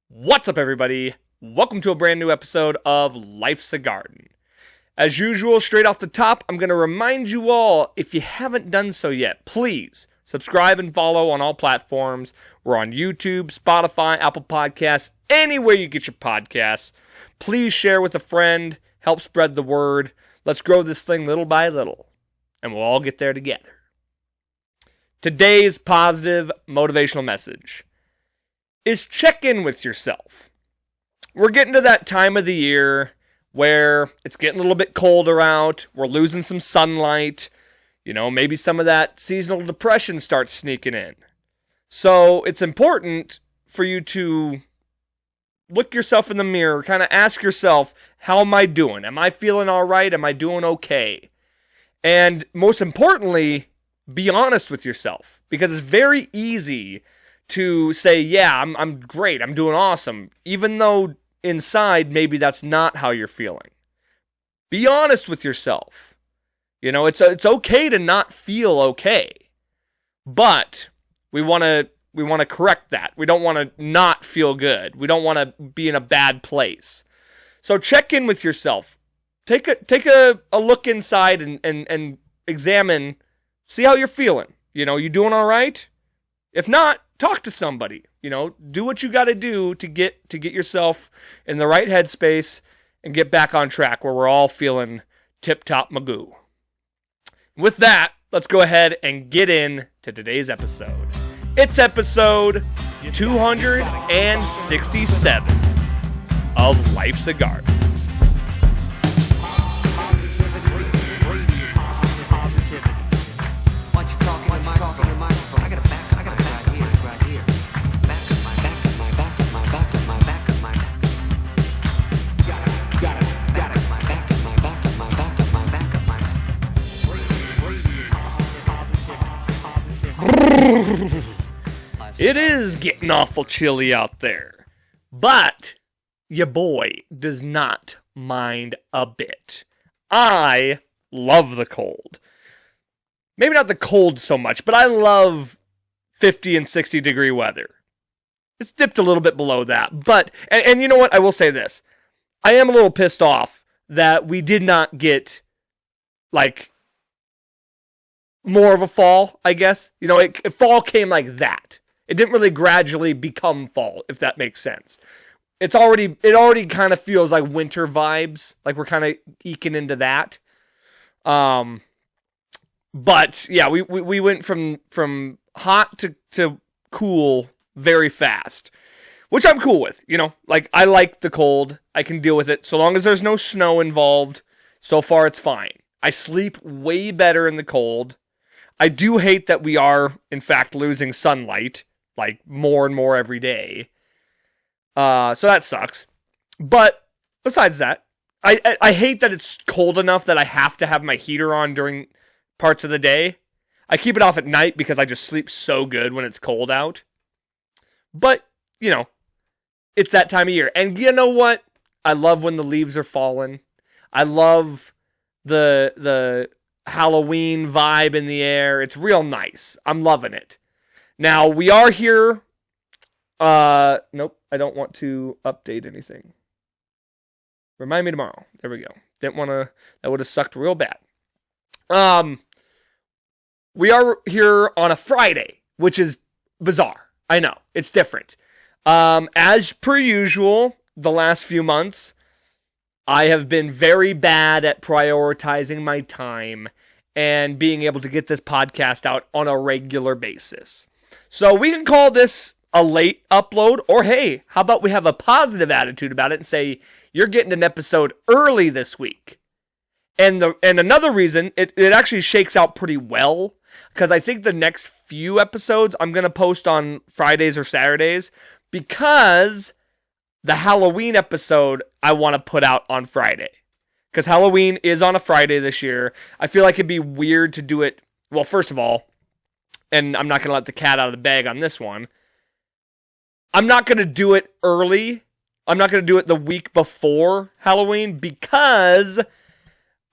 What's up, everybody? Welcome to a brand new episode of Life's a Garden. As usual, straight off the top, I'm going to remind you all, if you haven't done so yet, please subscribe and follow on all platforms. We're on YouTube, Spotify, Apple Podcasts, anywhere you get your podcasts. Please share with a friend, help spread the word. Let's grow this thing little by little, and we'll all get there together. Today's positive motivational message is check in with yourself. We're getting to that time of the year where it's getting a little bit colder out. We're losing some sunlight. Maybe some of that seasonal depression starts sneaking in. So it's important for you to look yourself in the mirror, kind of ask yourself, how am I doing? Am I feeling all right? Am I doing okay? And most importantly, be honest with yourself, because it's very easy to say, yeah, I'm great, I'm doing awesome, even though inside maybe that's not how you're feeling. Be honest with yourself. It's okay to not feel okay, but we want to correct that. We don't want to not feel good. We don't want to be in a bad place. So check in with yourself. Take a look inside and examine, see how you're feeling. You doing all right? If not, talk to somebody. Do what you got to do to get yourself in the right headspace and get back on track where we're all feeling tip-top magoo. With that, let's go ahead and get in to today's episode. It's episode 267 of Life's a Garden. It is getting awful chilly out there, but your boy does not mind a bit. I love the cold. Maybe not the cold so much, but I love 50 and 60 degree weather. It's dipped a little bit below that, but, and you know what, I will say this. I am a little pissed off that we did not get, more of a fall, I guess. Fall came like that. It didn't really gradually become fall, if that makes sense. It already kind of feels like winter vibes, like we're kind of eking into that. But yeah, we went from hot to cool very fast, which I'm cool with. I like the cold. I can deal with it so long as there's no snow involved. So far, it's fine. I sleep way better in the cold. I do hate that we are, in fact, losing sunlight, more and more every day. So that sucks. But besides that, I hate that it's cold enough that I have to have my heater on during parts of the day. I keep it off at night because I just sleep so good when it's cold out. But, it's that time of year. And you know what? I love when the leaves are falling. I love the Halloween vibe in the air. It's real nice. I'm loving it. Now, we are here. Nope, I don't want to update anything. Remind me tomorrow. There we go. Didn't want to, that would have sucked real bad. We are here on a Friday, which is bizarre. I know, it's different. As per usual, the last few months, I have been very bad at prioritizing my time and being able to get this podcast out on a regular basis. So we can call this a late upload, or hey, how about we have a positive attitude about it and say, you're getting an episode early this week. And another reason, it actually shakes out pretty well, because I think the next few episodes I'm going to post on Fridays or Saturdays, because the Halloween episode I want to put out on Friday. Because Halloween is on a Friday this year. I feel like it'd be weird to do it. Well, first of all, and I'm not going to let the cat out of the bag on this one, I'm not going to do it early. I'm not going to do it the week before Halloween because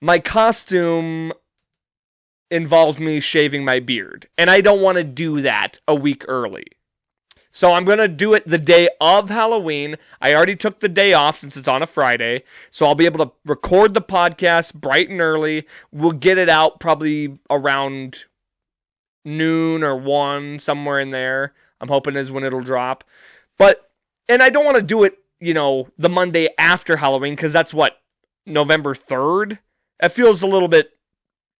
my costume involves me shaving my beard. And I don't want to do that a week early. So I'm going to do it the day of Halloween. I already took the day off since it's on a Friday. So I'll be able to record the podcast bright and early. We'll get it out probably around noon or 1, somewhere in there. I'm hoping is when it'll drop. And I don't want to do it, the Monday after Halloween, because that's November 3rd? It feels a little bit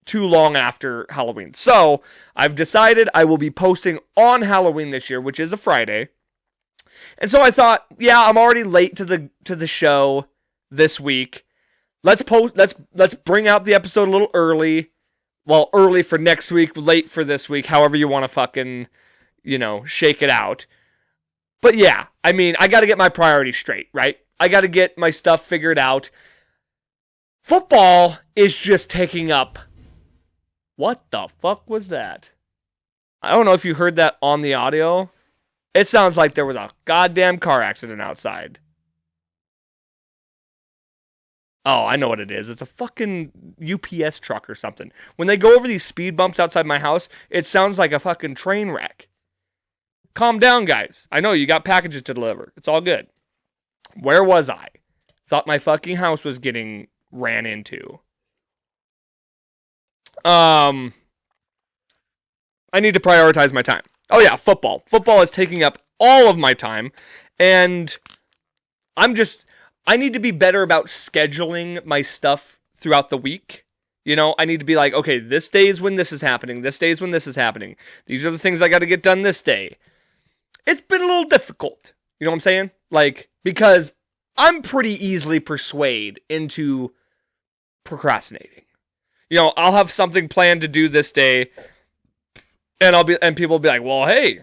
too long after Halloween. So I've decided I will be posting on Halloween this year, which is a Friday. And so I thought, I'm already late to the show this week. Let's bring out the episode a little early. Well, early for next week, late for this week, however you want to fucking, shake it out. But I got to get my priorities straight, right? I got to get my stuff figured out. Football is just taking up. What the fuck was that? I don't know if you heard that on the audio. It sounds like there was a goddamn car accident outside. Oh, I know what it is. It's a fucking UPS truck or something. When they go over these speed bumps outside my house, it sounds like a fucking train wreck. Calm down, guys. I know you got packages to deliver. It's all good. Where was I? Thought my fucking house was getting ran into. I need to prioritize my time. Oh yeah, football. Football is taking up all of my time, and I need to be better about scheduling my stuff throughout the week. I need to be like, okay, this day is when this is happening. This day is when this is happening. These are the things I got to get done this day. It's been a little difficult. You know what I'm saying? Because I'm pretty easily persuaded into procrastinating. I'll have something planned to do this day, and people will be like, well, hey,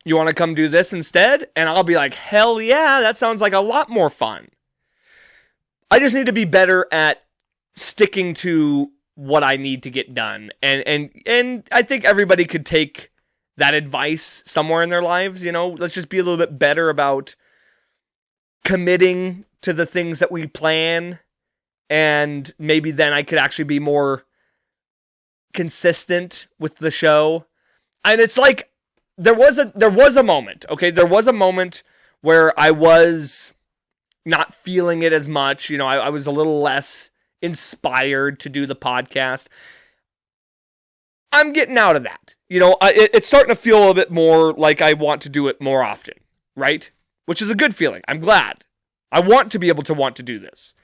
you want to come do this instead? And I'll be like, hell yeah, that sounds like a lot more fun. I just need to be better at sticking to what I need to get done. And I think everybody could take that advice somewhere in their lives. Let's just be a little bit better about committing to the things that we plan. And maybe then I could actually be more consistent with the show. And it's like, there was a moment, okay? There was a moment where I was not feeling it as much. I was a little less inspired to do the podcast. I'm getting out of that. It's starting to feel a little bit more like I want to do it more often, right? Which is a good feeling. I'm glad. I want to be able to do this.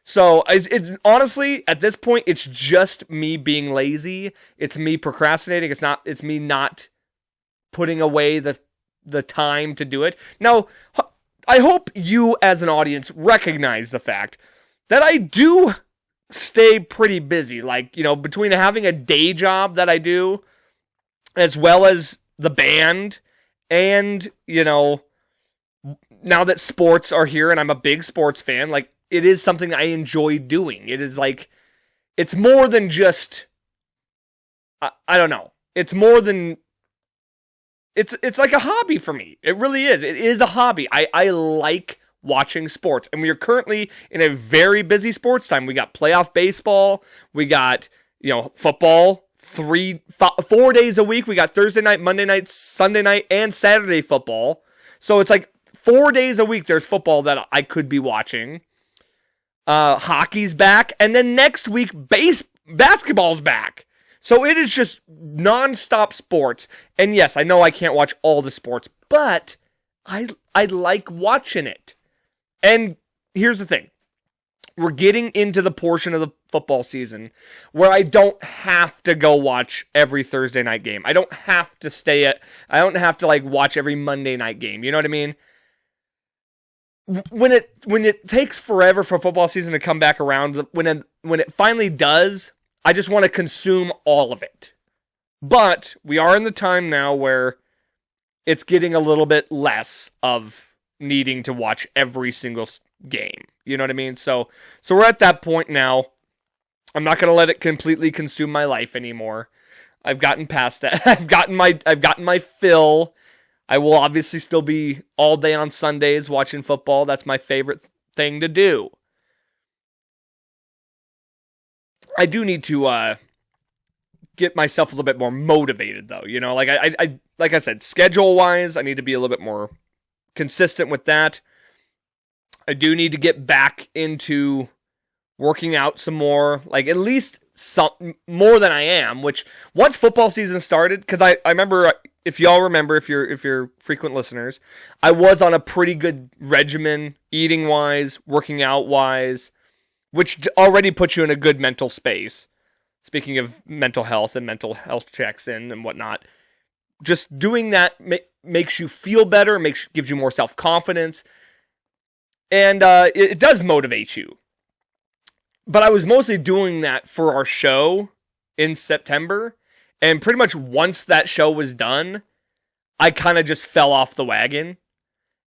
So it's honestly, at this point, it's just me being lazy. It's me procrastinating. It's me not putting away the time to do it. Now, I hope you as an audience recognize the fact that I do stay pretty busy. Between having a day job that I do, as well as the band, and, now that sports are here and I'm a big sports fan, it is something I enjoy doing. It is it's more than just, I don't know. It's more than, it's like a hobby for me. It really is. It is a hobby. I like watching sports. And we are currently in a very busy sports time. We got playoff baseball. We got, football 4 days a week. We got Thursday night, Monday night, Sunday night, and Saturday football. So it's 4 days a week there's football that I could be watching. Hockey's back, and then next week basketball's back. So it is just non-stop sports. And yes, I know I can't watch all the sports, but I like watching it. And here's the thing. We're getting into the portion of the football season where I don't have to go watch every Thursday night game. I don't have to watch every Monday night game. You know what I mean? When it takes forever for football season to come back around, when it finally does, I just want to consume all of it. But we are in the time now where it's getting a little bit less of needing to watch every single game. You know what I mean? So we're at that point now. I'm not going to let it completely consume my life anymore. I've gotten past that. I've gotten my fill. I will obviously still be all day on Sundays watching football. That's my favorite thing to do. I do need to get myself a little bit more motivated, though. You know, like like I said, schedule wise, I need to be a little bit more consistent with that. I do need to get back into working out some more, like at least some more than I am. Which once football season started, because I remember, if y'all remember, if you're frequent listeners, I was on a pretty good regimen, eating wise, working out wise, which already puts you in a good mental space. Speaking of mental health and mental health checks in and whatnot, just doing that makes you feel better, gives you more self-confidence, and it does motivate you. But I was mostly doing that for our show in September, and pretty much once that show was done, I kind of just fell off the wagon,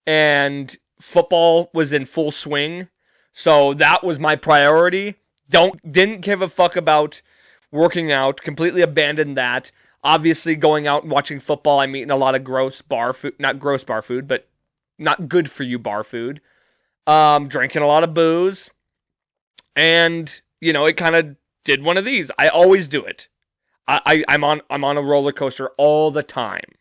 and football was in full swing, so that was my priority. Didn't give a fuck about working out, completely abandoned that. Obviously, going out and watching football, I'm eating a lot of gross bar food. Not gross bar food, but not good for you bar food. Drinking a lot of booze. And, you know, it kind of did one of these. I always do it. I'm on a roller coaster all the time.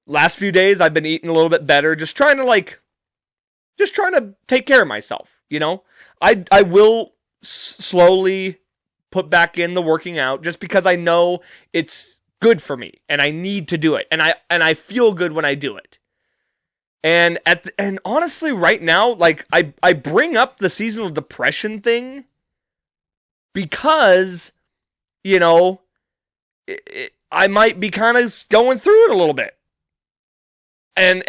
Last few days, I've been eating a little bit better. Just trying to take care of myself, you know? I will slowly put back in the working out just because I know it's good for me and I need to do it. And I feel good when I do it. And honestly, right now, like I bring up the seasonal depression thing because, you know, I might be kind of going through it a little bit. And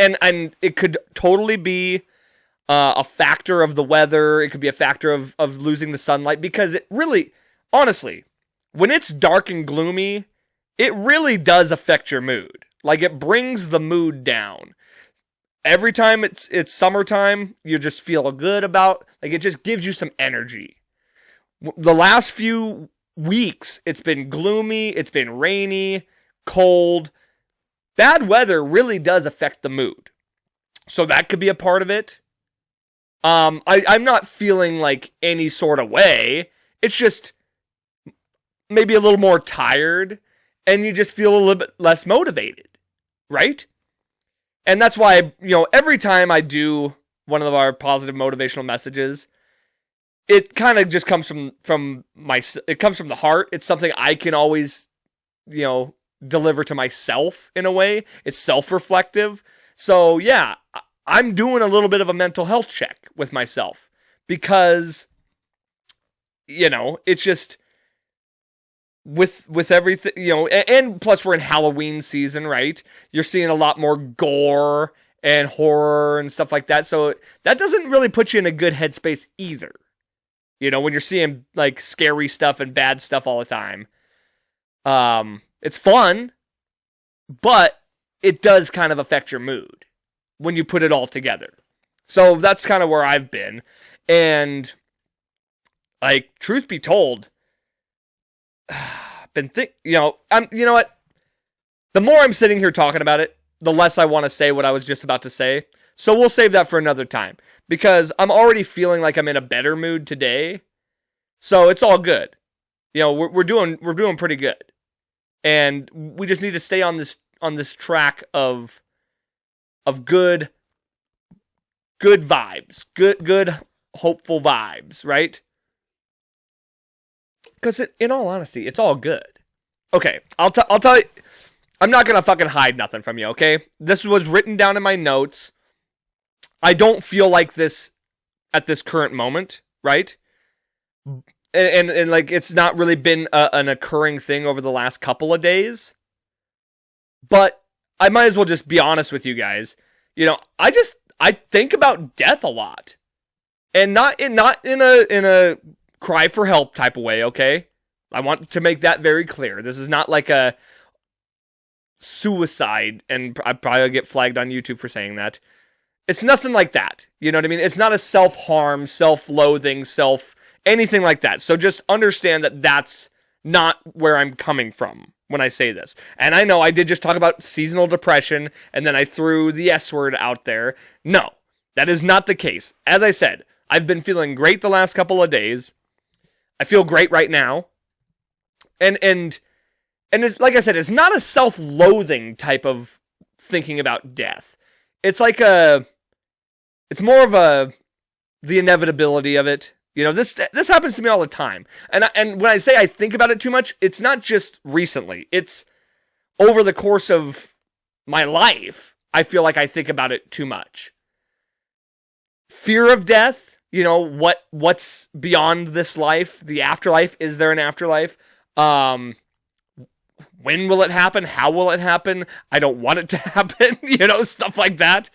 it could totally be a factor of the weather. It could be a factor of losing the sunlight, because it really, honestly, when it's dark and gloomy, it really does affect your mood. Like, it brings the mood down. Every time it's summertime, you just feel good about, like, it just gives you some energy. The last few weeks, it's been gloomy, it's been rainy, cold. Bad weather really does affect the mood. So that could be a part of it. I'm not feeling like any sort of way. It's just maybe a little more tired, and you just feel a little bit less motivated, right? And that's why, you know, every time I do one of our positive motivational messages, it kind of just comes from it comes from the heart. It's something I can always, you know, deliver to myself in a way. It's self-reflective. So yeah, I'm doing a little bit of a mental health check with myself because, you know, it's just with everything, you know, and plus we're in Halloween season, right? You're seeing a lot more gore and horror and stuff like that. So that doesn't really put you in a good headspace either. You know, when you're seeing like scary stuff and bad stuff all the time. It's fun, but it does kind of affect your mood when you put it all together. So that's kind of where I've been. And like, truth be told, you know what? The more I'm sitting here talking about it, the less I want to say what I was just about to say. So we'll save that for another time, because I'm already feeling like I'm in a better mood today. So it's all good. You know, we're doing pretty good. And we just need to stay on this track of good vibes, good hopeful vibes, right? Because in all honesty, it's all good. Okay, I'll tell you. I'm not gonna fucking hide nothing from you. Okay, this was written down in my notes. I don't feel like this at this current moment, right? And like, it's not really been an occurring thing over the last couple of days. But I might as well just be honest with you guys. You know, I think about death a lot, and not in a cry for help type of way. Okay, I want to make that very clear. This is not like a suicide, and I probably get flagged on YouTube for saying that. It's nothing like that. You know what I mean? It's not a self-harm, self-loathing, anything like that. So just understand that that's not where I'm coming from when I say this. And I know I did just talk about seasonal depression, and then I threw the S word out there. No, that is not the case. As I said, I've been feeling great the last couple of days. I feel great right now. And and it's like I said, it's not a self-loathing type of thinking about death. It's like it's more of the inevitability of it. You know, this happens to me all the time. And when I say I think about it too much, it's not just recently. It's over the course of my life. I feel like I think about it too much. Fear of death, you know, what's beyond this life, the afterlife, is there an afterlife? When will it happen? How will it happen? I don't want it to happen, you know, stuff like that.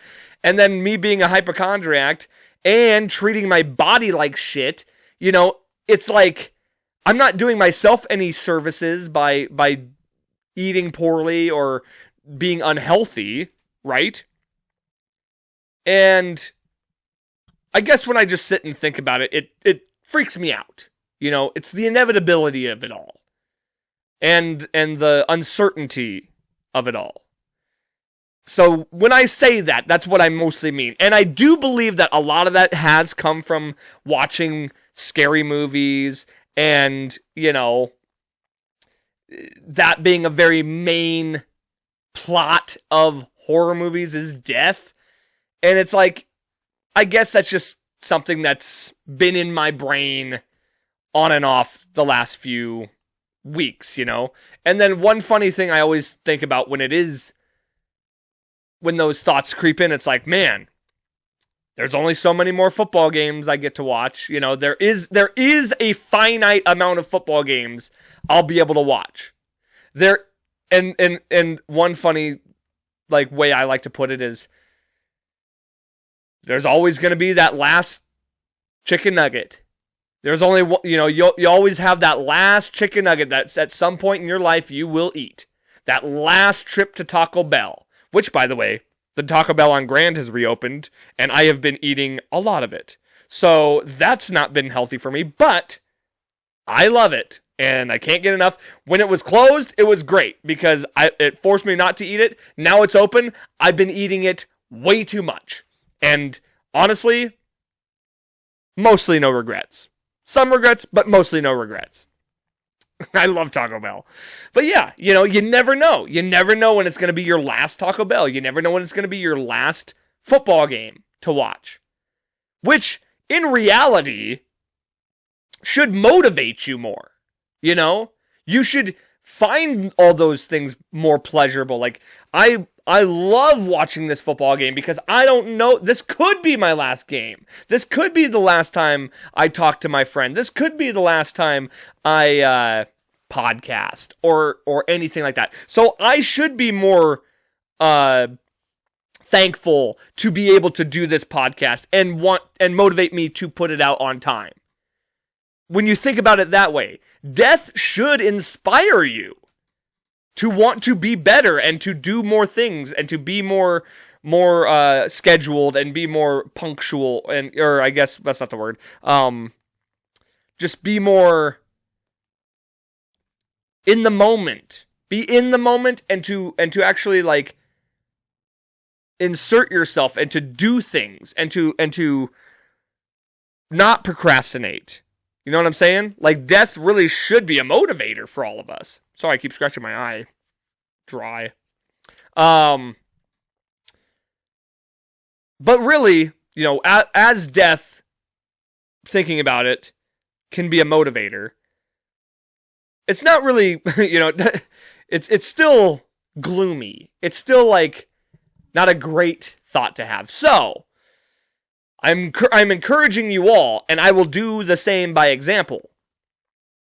And then me being a hypochondriac and treating my body like shit, you know, it's like I'm not doing myself any services by eating poorly or being unhealthy, right? And I guess when I just sit and think about it, it freaks me out. You know, it's the inevitability of it all. And the uncertainty of it all. So when I say that, that's what I mostly mean. And I do believe that a lot of that has come from watching scary movies and, you know, that being a very main plot of horror movies is death. And it's like, I guess that's just something that's been in my brain on and off the last few weeks, you know? And then one funny thing I always think about when those thoughts creep in, it's like, man, there's only so many more football games I get to watch. You know, there is a finite amount of football games I'll be able to watch. And one funny like way I like to put it is there's always going to be that last chicken nugget. There's only, you know, you always have that last chicken nugget that's at some point in your life you will eat. That last trip to Taco Bell, which, by the way, the Taco Bell on Grand has reopened, and I have been eating a lot of it. So that's not been healthy for me, but I love it, and I can't get enough. When it was closed, it was great, because it forced me not to eat it. Now it's open, I've been eating it way too much. And honestly, mostly no regrets. Some regrets, but mostly no regrets. I love Taco Bell. But yeah, you know, you never know. You never know when it's going to be your last Taco Bell. You never know when it's going to be your last football game to watch. Which, in reality, should motivate you more. You know? You should find all those things more pleasurable. Like, I love watching this football game because I don't know, this could be my last game. This could be the last time I talk to my friend. This could be the last time I podcast or anything like that. So I should be more thankful to be able to do this podcast and motivate me to put it out on time. When you think about it that way, death should inspire you to want to be better and to do more things and to be more scheduled and be more punctual or I guess that's not the word. Just be more in the moment. Be in the moment and to actually like insert yourself and to do things and to not procrastinate. You know what I'm saying? Like, death really should be a motivator for all of us. Sorry, I keep scratching my eye. Dry. But really, you know, as death, thinking about it, can be a motivator, it's not really, you know, it's still gloomy. It's still, like, not a great thought to have. So, I'm encouraging you all, and I will do the same by example.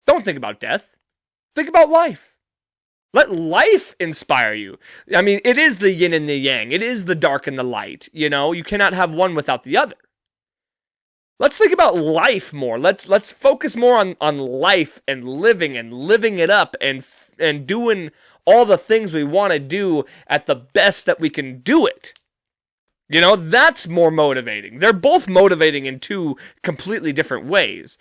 Don't think about death. Think about life. Let life inspire you. I mean, it is the yin and the yang. It is the dark and the light. You know, you cannot have one without the other. Let's think about life more. Let's focus more on life and living it up and doing all the things we want to do at the best that we can do it. You know, that's more motivating. They're both motivating in two completely different ways.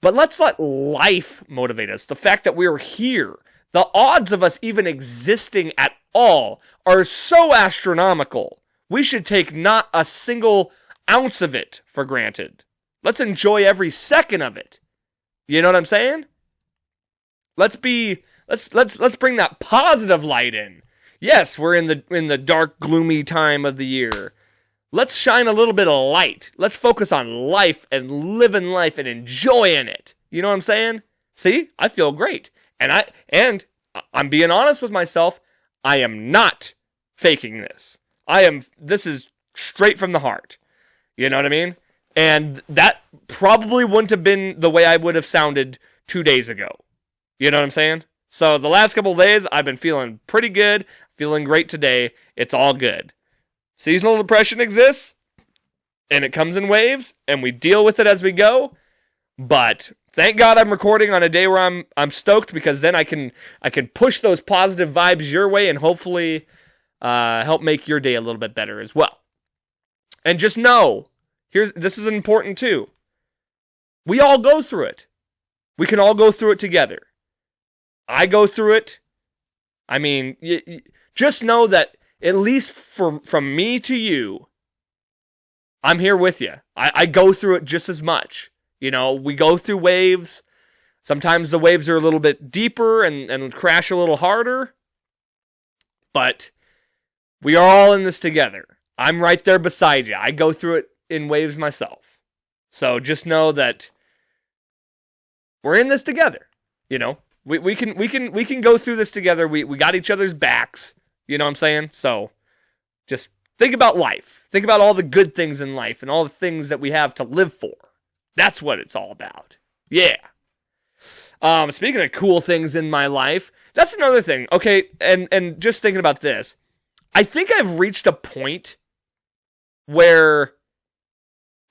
But let's let life motivate us. The fact that we're here, the odds of us even existing at all are so astronomical. We should take not a single ounce of it for granted. Let's enjoy every second of it. You know what I'm saying? Let's be Let's bring that positive light in. Yes, we're in the dark, gloomy time of the year. Let's shine a little bit of light. Let's focus on life and living life and enjoying it. You know what I'm saying? See? I feel great. And I'm being honest with myself. I am not faking this. This is straight from the heart. You know what I mean? And that probably wouldn't have been the way I would have sounded 2 days ago. You know what I'm saying? So the last couple of days, I've been feeling pretty good, feeling great today. It's all good. Seasonal depression exists, and it comes in waves, and we deal with it as we go. But thank God I'm recording on a day where I'm stoked, because then I can push those positive vibes your way and hopefully help make your day a little bit better as well. And just know, this is important too. We all go through it. We can all go through it together. I go through it. I mean, just know that at least from me to you, I'm here with you. I go through it just as much. You know, we go through waves. Sometimes the waves are a little bit deeper and crash a little harder. But we are all in this together. I'm right there beside you. I go through it in waves myself. So just know that we're in this together. You know, we can go through this together. We got each other's backs. You know what I'm saying? So just think about life. Think about all the good things in life and all the things that we have to live for. That's what it's all about. Yeah. Speaking of cool things in my life, that's another thing. Okay, and just thinking about this, I think I've reached a point where,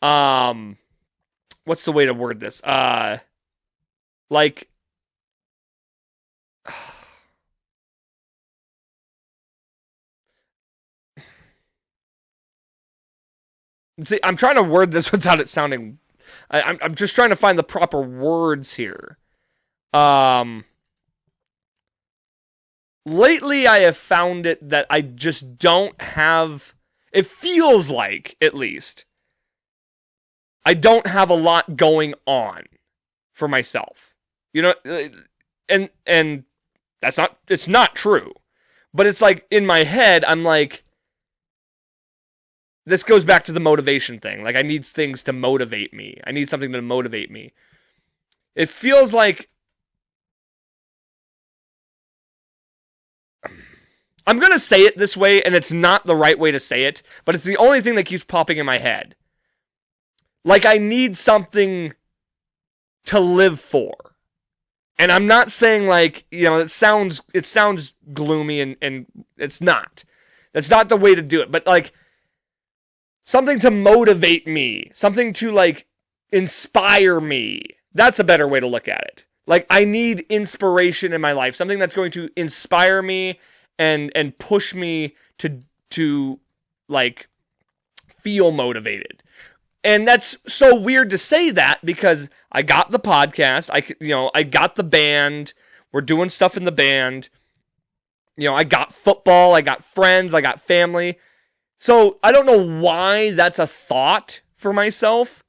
what's the way to word this? Like, see, I'm trying to word this without it sounding, I'm just trying to find the proper words here. Lately I have found it that I just don't have, it feels like, at least, I don't have a lot going on for myself. You know, and it's not true. But it's like, in my head, I'm like, this goes back to the motivation thing. Like, I need things to motivate me. I need something to motivate me. It feels like I'm going to say it this way, and it's not the right way to say it, but it's the only thing that keeps popping in my head. Like, I need something to live for. And I'm not saying, like, you know, it sounds gloomy, and it's not. That's not the way to do it. But, like, something to motivate me. Something to, like, inspire me. That's a better way to look at it. Like, I need inspiration in my life. Something that's going to inspire me and push me to like feel motivated. And that's so weird to say that, because I got the podcast, I got the band, we're doing stuff in the band. You know, I got football, I got friends, I got family. So I don't know why that's a thought for myself.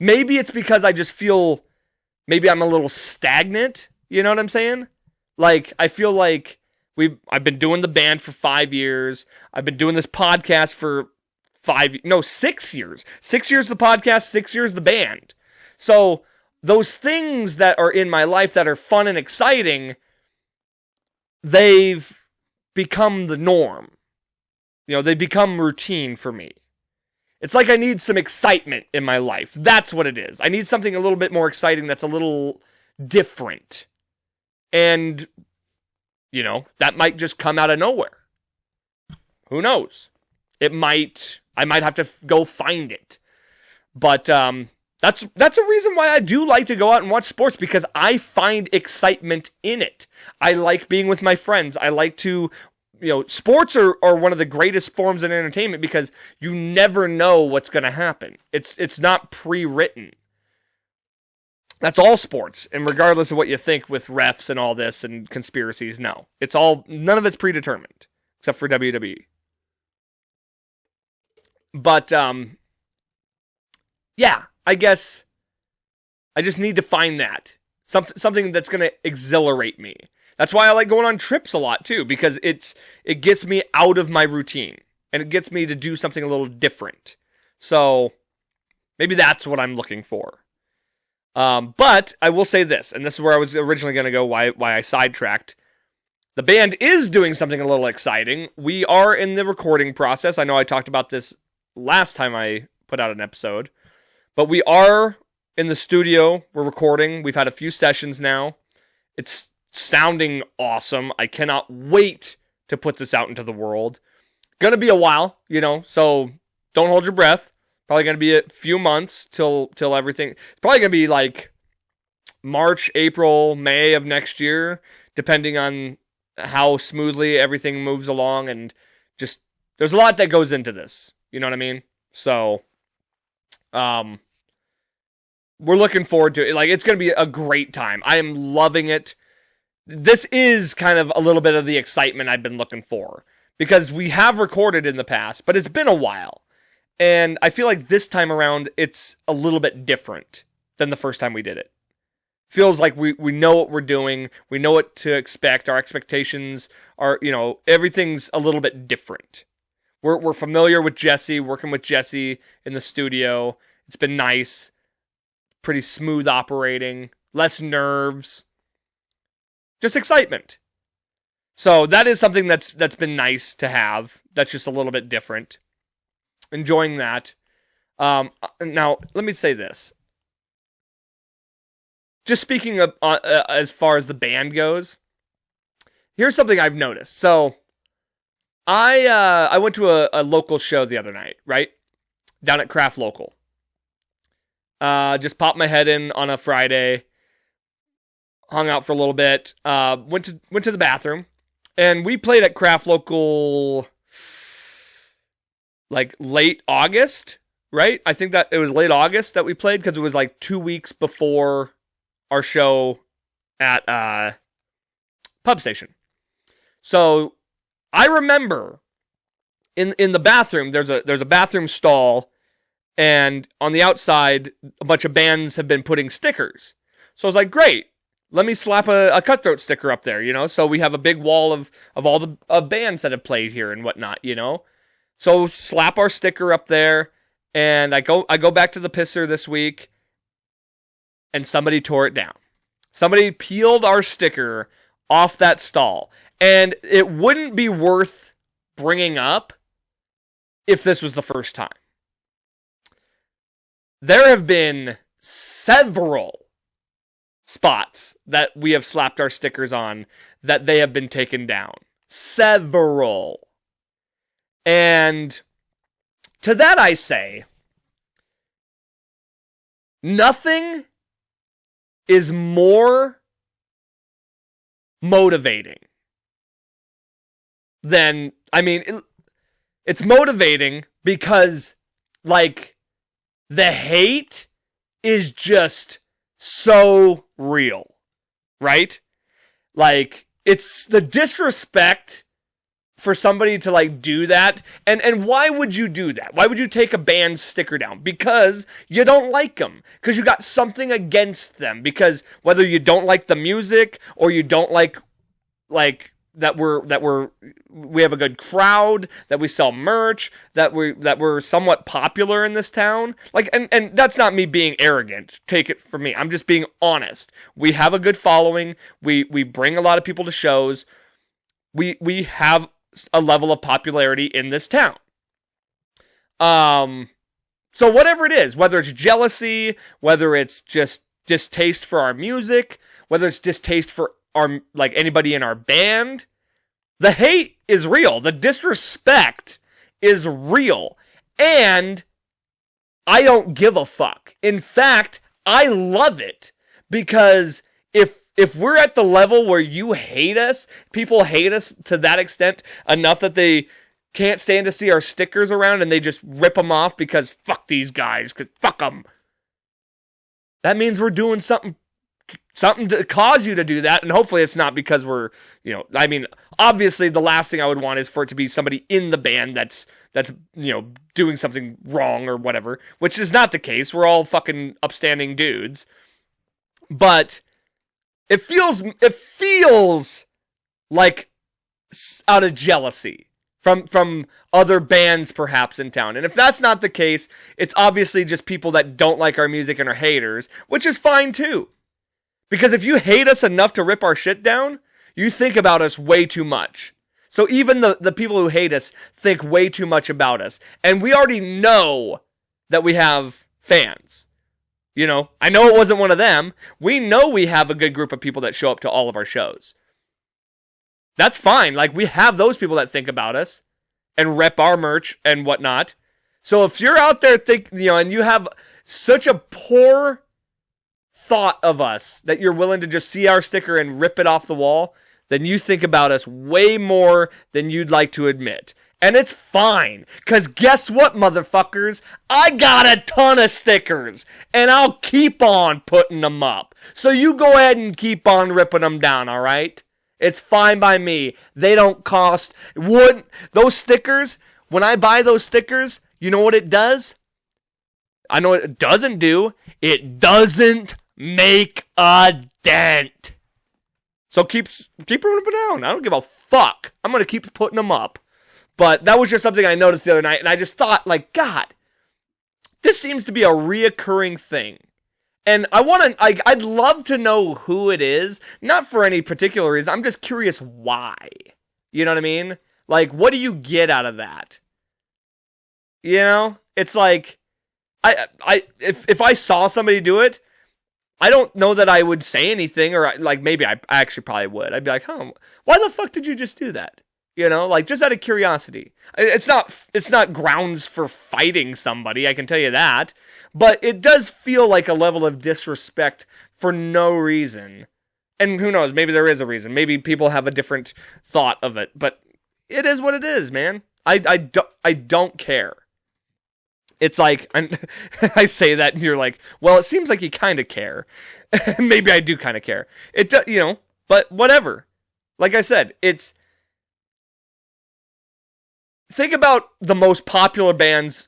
Maybe it's because I just feel maybe I'm a little stagnant, you know what I'm saying? Like, I feel like I've been doing the band for 5 years. I've been doing this podcast for 6 years. 6 years the podcast, 6 years the band. So those things that are in my life that are fun and exciting, they've become the norm. You know, they become routine for me. It's like I need some excitement in my life. That's what it is. I need something a little bit more exciting that's a little different. And you know, that might just come out of nowhere. Who knows? I might have to go find it. But that's a reason why I do like to go out and watch sports, because I find excitement in it. I like being with my friends. I like to, you know, sports are one of the greatest forms of entertainment, because you never know what's going to happen. It's not pre-written. That's all sports, and regardless of what you think with refs and all this and conspiracies, no. None of it's predetermined, except for WWE. But, yeah, I guess I just need to find that. Something that's going to exhilarate me. That's why I like going on trips a lot too, because it gets me out of my routine and it gets me to do something a little different. So maybe that's what I'm looking for. But I will say this, and this is where I was originally going to go, why I sidetracked. The band is doing something a little exciting. We are in the recording process. I know I talked about this last time I put out an episode, but we are in the studio. We're recording. We've had a few sessions now. It's sounding awesome. I cannot wait to put this out into the world. Gonna be a while, so don't hold your breath. Probably gonna be a few months till everything. It's probably gonna be like March, April, May of next year, depending on how smoothly everything moves along, and just there's a lot that goes into this. You know what I mean? So, we're looking forward to it. Like, it's going to be a great time. I am loving it. This is kind of a little bit of the excitement I've been looking for, because we have recorded in the past, but it's been a while. And I feel like this time around, it's a little bit different than the first time we did it. Feels like we know what we're doing. We know what to expect. Our expectations are, everything's a little bit different. We're familiar with Jesse, working with Jesse in the studio. It's been nice. Pretty smooth operating. Less nerves. Just excitement. So that is something that's been nice to have. That's just a little bit different. Enjoying that. Now, let me say this. Just speaking of as far as the band goes, here's something I've noticed. So, I went to a local show the other night, right? Down at Craft Local. Just popped my head in on a Friday, hung out for a little bit, went to the bathroom, and we played at Craft Local like late August, right? I think that it was late August that we played, because it was like 2 weeks before our show at Pub Station. So I remember in the bathroom, there's a bathroom stall, and on the outside, a bunch of bands have been putting stickers. So I was like, great, let me slap a Cutthroat sticker up there, so we have a big wall of all the bands that have played here and whatnot, So slap our sticker up there, and I go back to the pisser this week, and somebody tore it down. Somebody peeled our sticker off that stall. And it wouldn't be worth bringing up if this was the first time. There have been several spots that we have slapped our stickers on that they have been taken down. Several. And to that I say, nothing is more motivating than, it's motivating because, like, the hate is just so real, right? Like, it's the disrespect for somebody to, like, do that. And why would you do that? Why would you take a band's sticker down? Because you don't like them. Because you got something against them. Because whether you don't like the music, or you don't like that we have a good crowd, that we sell merch, that we're somewhat popular in this town. Like, and that's not me being arrogant. Take it from me. I'm just being honest. We have a good following. We bring a lot of people to shows. We have a level of popularity in this town. So whatever it is, whether it's jealousy, whether it's just distaste for our music, whether it's distaste for our, like, anybody in our band, the hate is real. The disrespect is real. And I don't give a fuck. In fact, I love it, because if we're at the level where you hate us, people hate us to that extent enough that they can't stand to see our stickers around and they just rip them off because fuck these guys, because fuck them. That means we're doing something to cause you to do that, and hopefully it's not because we're, obviously the last thing I would want is for it to be somebody in the band that's doing something wrong or whatever, which is not the case. We're all fucking upstanding dudes. But It feels like out of jealousy from other bands perhaps in town. And if that's not the case, it's obviously just people that don't like our music and are haters, which is fine too. Because if you hate us enough to rip our shit down, you think about us way too much. So even the people who hate us think way too much about us. And we already know that we have fans. You know, I know it wasn't one of them. We know we have a good group of people that show up to all of our shows. That's fine. Like, we have those people that think about us and rep our merch and whatnot. So if you're out there and you have such a poor thought of us that you're willing to just see our sticker and rip it off the wall, then you think about us way more than you'd like to admit. And it's fine, because guess what, motherfuckers? I got a ton of stickers, and I'll keep on putting them up. So you go ahead and keep on ripping them down, all right? It's fine by me. They don't cost... Those stickers, when I buy those stickers, you know what it does? I know what it doesn't do. It doesn't make a dent. So keep ripping down. I don't give a fuck. I'm going to keep putting them up. But that was just something I noticed the other night, and I just thought, like, God, this seems to be a reoccurring thing. And I'd love to know who it is, not for any particular reason. I'm just curious why. You know what I mean? Like, what do you get out of that? You know? It's like, if I saw somebody do it, I don't know that I would say anything, or like maybe I actually probably would. I'd be like, why the fuck did you just do that? You know, like, just out of curiosity. It's not grounds for fighting somebody, I can tell you that. But it does feel like a level of disrespect for no reason. And who knows, maybe there is a reason. Maybe people have a different thought of it. But it is what it is, man. I don't care. It's like, I say that and you're like, well, it seems like you kind of care. Maybe I do kind of care. But whatever. Like I said, think about the most popular bands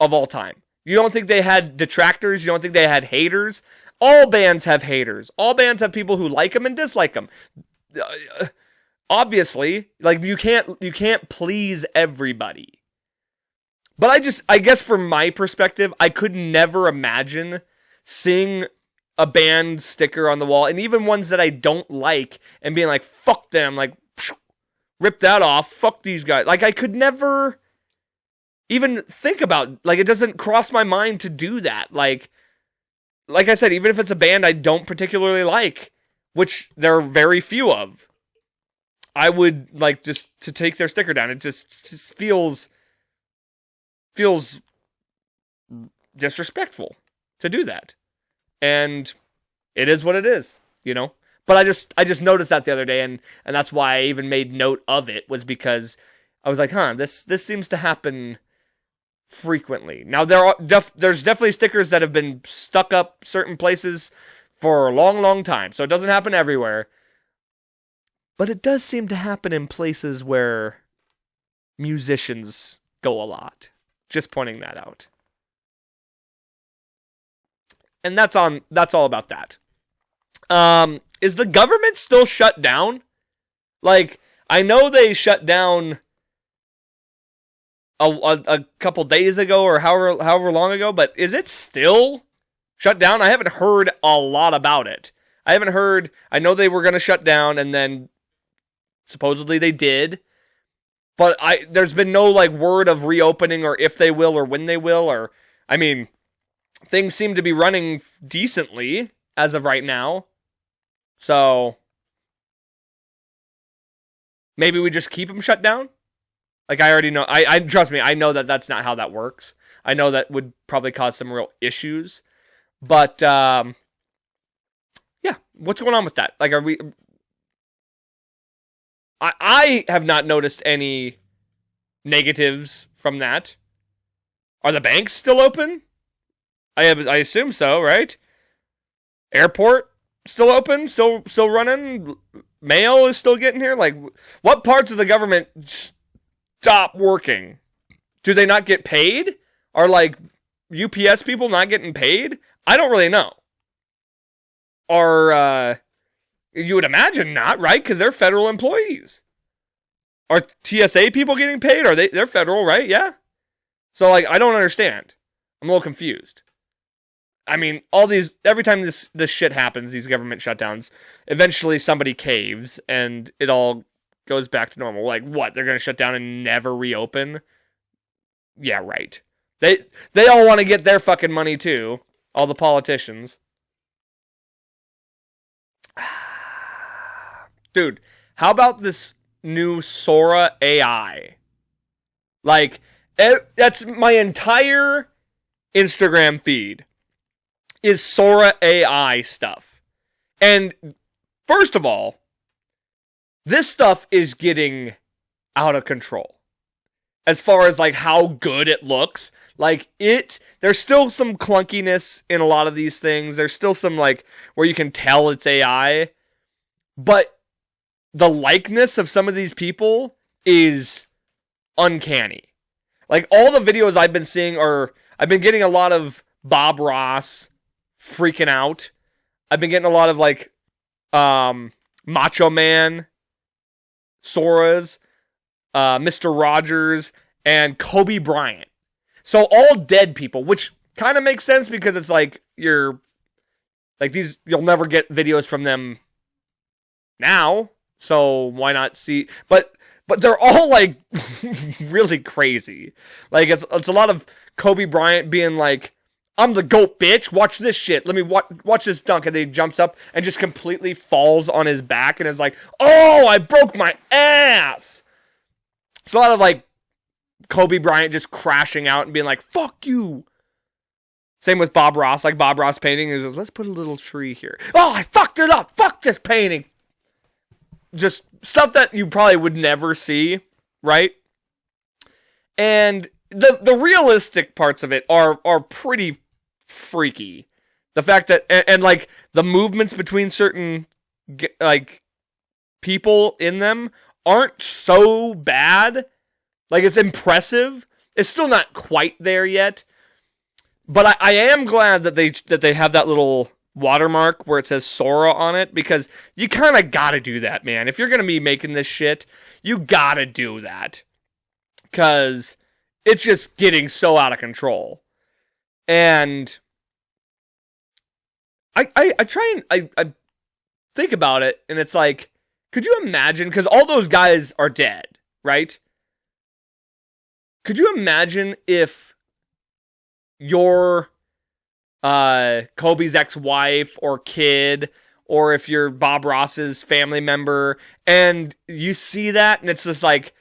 of all time. You don't think they had detractors? You don't think they had haters? All bands have haters. All bands have people who like them and dislike them. Obviously, like, you can't please everybody. But I guess from my perspective, I could never imagine seeing a band sticker on the wall, and even ones that I don't like, and being like, fuck them, like, rip that off, fuck these guys. Like, I could never even think about, like, it doesn't cross my mind to do that. Like I said, even if it's a band I don't particularly like, which there are very few of, I would like just to take their sticker down. It just feels disrespectful to do that. And it is what it is, you know? But I just noticed that the other day, and that's why I even made note of it, was because I was like, this seems to happen frequently. Now, there's definitely stickers that have been stuck up certain places for a long, long time, so it doesn't happen everywhere. But it does seem to happen in places where musicians go a lot. Just pointing that out. And that's all about that. Is the government still shut down? Like, I know they shut down a couple days ago or however long ago, but is it still shut down? I haven't heard a lot about it. I know they were going to shut down, and then supposedly they did. But there's been no, like, word of reopening, or if they will, or when they will, or, I mean, things seem to be running decently as of right now. So, maybe we just keep them shut down? Like, I already know, I trust me, I know that that's not how that works. I know that would probably cause some real issues. But, yeah, what's going on with that? Like, I have not noticed any negatives from that. Are the banks still open? I assume so, right? Airport still open? Still running? Mail is still getting here? Like, what parts of the government stop working? Do they not get paid? Are, like, UPS people not getting paid? I don't really know. Are You would imagine not, right? Because they're federal employees. Are TSA people getting paid? They're federal, right? Yeah. So, like, I don't understand. I'm a little confused. I mean, every time this shit happens, these government shutdowns, eventually somebody caves and it all goes back to normal. Like, what? They're going to shut down and never reopen? Yeah, right. They all want to get their fucking money too. All the politicians. Dude, how about this new Sora AI? Like, that's my entire Instagram feed is Sora AI stuff. And first of all, this stuff is getting out of control. As far as like how good it looks, like there's still some clunkiness in a lot of these things. There's still some like where you can tell it's AI, but the likeness of some of these people is uncanny. Like all the videos I've been seeing I've been getting a lot of Bob Ross freaking out. I've been getting a lot of like Macho Man Soras, Mr. Rogers, and Kobe Bryant. So all dead people, which kind of makes sense because it's like you'll never get videos from them now. So why not see? But they're all like really crazy. Like it's a lot of Kobe Bryant being like, "I'm the GOAT, bitch. Watch this shit. Let me watch this dunk." And then he jumps up and just completely falls on his back and is like, "Oh, I broke my ass." It's a lot of like Kobe Bryant just crashing out and being like, "Fuck you." Same with Bob Ross. Like Bob Ross painting is, "Let's put a little tree here. Oh, I fucked it up. Fuck this painting." Just stuff that you probably would never see, right? And the realistic parts of it are pretty freaky. The fact that and like the movements between certain like people in them aren't so bad. Like it's impressive. It's still not quite there yet. But I am glad that they have that little watermark where it says Sora on it, because you kind of got to do that, man. If you're going to be making this shit, you got to do that. Because it's just getting so out of control. And I try and I think about it, and it's like, could you imagine, because all those guys are dead, right? Could you imagine if your Kobe's ex-wife or kid, or if you're Bob Ross's family member, and you see that, and it's just like,